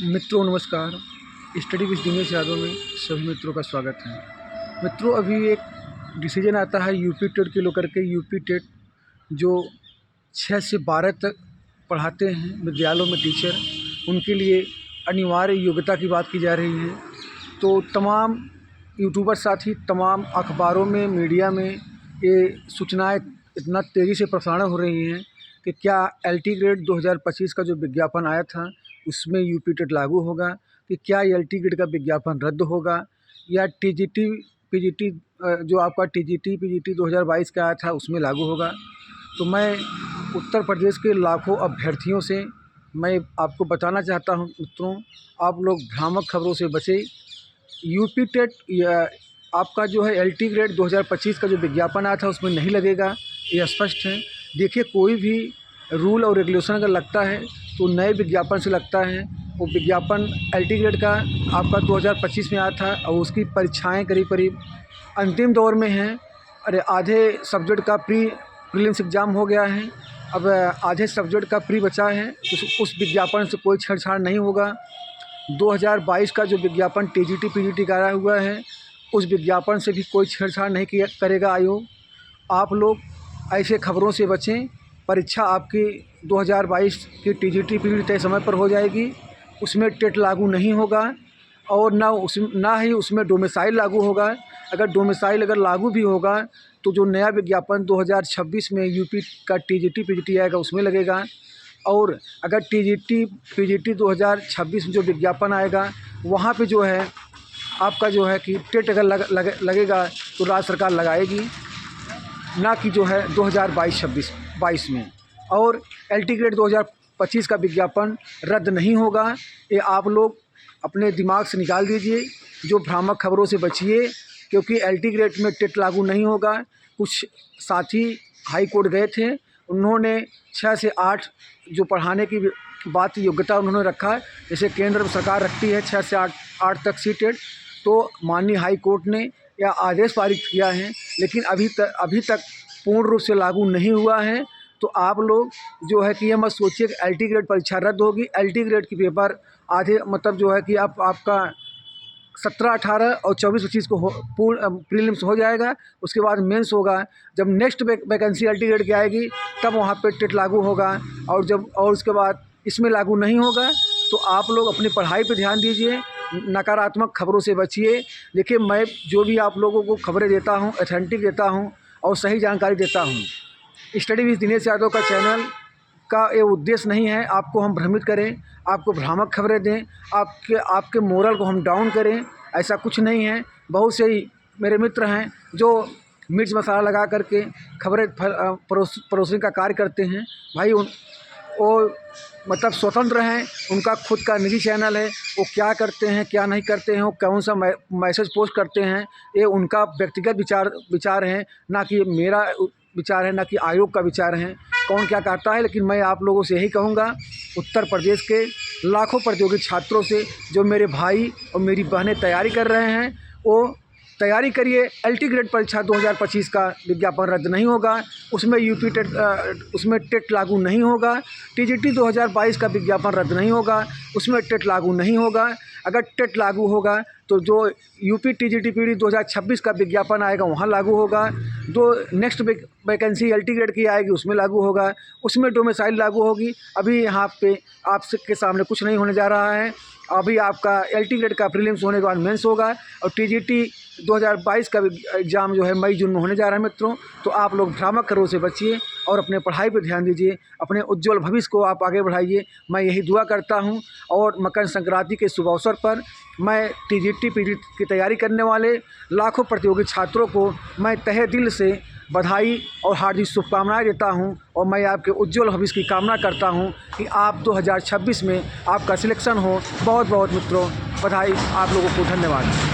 मित्रों नमस्कार। Study with Dinesh Yadav में सभी मित्रों का स्वागत है। मित्रों, अभी एक डिसीजन आता है यूपी टेट के लेकर के। यूपी टेट जो 6 से 12 तक पढ़ाते हैं विद्यालयों में टीचर, उनके लिए अनिवार्य योग्यता की बात की जा रही है। तो तमाम यूट्यूबर साथी, तमाम अखबारों में, मीडिया में ये सूचनाएं इतना तेज़ी से प्रसारण हो रही हैं कि क्या एलटी ग्रेड 2025 का जो विज्ञापन आया था उसमें यूपी टेट लागू होगा, कि क्या एलटी ग्रेड का विज्ञापन रद्द होगा, या टीजीटी पीजीटी जो आपका टीजीटी पीजीटी 2022 का आया था उसमें लागू होगा। तो मैं उत्तर प्रदेश के लाखों अभ्यर्थियों से मैं आपको बताना चाहता हूं मित्रों, आप लोग भ्रामक खबरों से बचें। यूपी टेट या आपका जो है एलटी ग्रेड 2025 का जो विज्ञापन आया था उसमें नहीं लगेगा, ये स्पष्ट है। देखिए, कोई भी रूल और रेगुलेशन अगर लगता है तो नए विज्ञापन से लगता है। वो विज्ञापन एलटी ग्रेड का आपका 2025 में आया था और उसकी परीक्षाएं करीब अंतिम दौर में हैं। अरे, आधे सब्जेक्ट का प्रीलिम्स एग्ज़ाम हो गया है, अब आधे सब्जेक्ट का प्री बचा है। उस विज्ञापन से कोई छेड़छाड़ नहीं होगा। 2022 का जो विज्ञापन टीजीटी पीजीटी का आया हुआ है उस विज्ञापन से भी कोई छेड़छाड़ नहीं करेगा आयोग। आप लोग ऐसे खबरों से बचें। परीक्षा आपकी 2022 की टीजीटी पीजीटी तय समय पर हो जाएगी, उसमें टेट लागू नहीं होगा और ना ही उसमें डोमिसाइल लागू होगा। अगर डोमिसाइल लागू भी होगा तो जो नया विज्ञापन 2026 में यूपी का टीजीटी पीजीटी आएगा उसमें लगेगा। और अगर टीजीटी पीजीटी 2026 में जो विज्ञापन आएगा वहाँ पे जो है आपका जो है कि टेट अगर लगेगा तो राज्य सरकार लगाएगी, ना कि जो है 2022 में। और एलटी ग्रेड 2025 का विज्ञापन रद्द नहीं होगा। ये आप लोग अपने दिमाग से निकाल दीजिए, जो भ्रामक खबरों से बचिए, क्योंकि एलटी ग्रेड में टेट लागू नहीं होगा। कुछ साथी हाई कोर्ट गए थे, उन्होंने 6 से 8 जो पढ़ाने की बात योग्यता उन्होंने रखा, जैसे केंद्र सरकार रखती है 6 से 8 तक सी टेट, तो माननीय हाई कोर्ट ने या आदेश पारित किया है, लेकिन अभी तक पूर्ण रूप से लागू नहीं हुआ है। तो आप लोग जो है कि ये मत सोचिए कि एलटी ग्रेड परीक्षा रद्द होगी। एलटी ग्रेड की पेपर आधे मतलब जो है कि आपका 17-18 और 24-25 को पूर्ण प्रीलिम्स हो जाएगा, उसके बाद मेंस होगा। जब नेक्स्ट वैकेंसी एलटी ग्रेड की आएगी तब वहाँ पे टेट लागू होगा, और उसके बाद इसमें लागू नहीं होगा। तो आप लोग अपनी पढ़ाई पे ध्यान दीजिए, नकारात्मक खबरों से बचिए। देखिए, मैं जो भी आप लोगों को खबरें देता हूँ ऑथेंटिक देता हूँ और सही जानकारी देता हूँ। स्टडी विद दिनेश यादव का चैनल का ये उद्देश्य नहीं है आपको हम भ्रमित करें, आपको भ्रामक खबरें दें, आपके मोरल को हम डाउन करें, ऐसा कुछ नहीं है। बहुत से ही मेरे मित्र हैं जो मिर्च मसाला लगा करके खबरें परोसने का कार्य करते हैं। भाई वो मतलब स्वतंत्र हैं, उनका खुद का निजी चैनल है, वो क्या करते हैं क्या नहीं करते हैं, वो कौन सा मैसेज पोस्ट करते हैं, ये उनका व्यक्तिगत विचार है, ना कि मेरा विचार है, ना कि आयोग का विचार है। कौन क्या कहता है, लेकिन मैं आप लोगों से यही कहूँगा, उत्तर प्रदेश के लाखों प्रतियोगी छात्रों से, जो मेरे भाई और मेरी बहनें तैयारी कर रहे हैं, वो तैयारी करिए। एलटी ग्रेड परीक्षा 2025 का विज्ञापन रद्द नहीं होगा, उसमें यूपी टेट उसमें टेट लागू नहीं होगा। टीजीटी 2022 का विज्ञापन रद्द नहीं होगा, उसमें टेट लागू नहीं होगा। अगर टेट लागू होगा तो जो यूपी टीजीटी पीडी 2026 का विज्ञापन आएगा वहाँ लागू होगा। जो नेक्स्ट वैकेंसी एलटी ग्रेड की आएगी उसमें लागू होगा, उसमें डोमिसाइल लागू होगी। अभी यहाँ पे आपके सामने कुछ नहीं होने जा रहा है। अभी आपका एलटी ग्रेड का प्रीलिम्स होने के बाद मेंस होगा और टीजीटी 2022 का एग्ज़ाम जो है मई जून में होने जा रहा है मित्रों। तो आप लोग भ्रामक खबरों से बचिए और अपने पढ़ाई पर ध्यान दीजिए, अपने उज्जवल भविष्य को आप आगे बढ़ाइए। मैं यही दुआ करता हूं। और मकर संक्रांति के शुभ अवसर पर मैं टीजीटी पीजीटी की तैयारी करने वाले लाखों प्रतियोगी छात्रों को मैं तहे दिल से बधाई और हार्दिक शुभकामनाएं देता हूं। और मैं आपके उज्जवल भविष्य की कामना करता हूं कि आप 2026 में आपका सिलेक्शन हो। बहुत बहुत मित्रों बधाई, आप लोगों को धन्यवाद।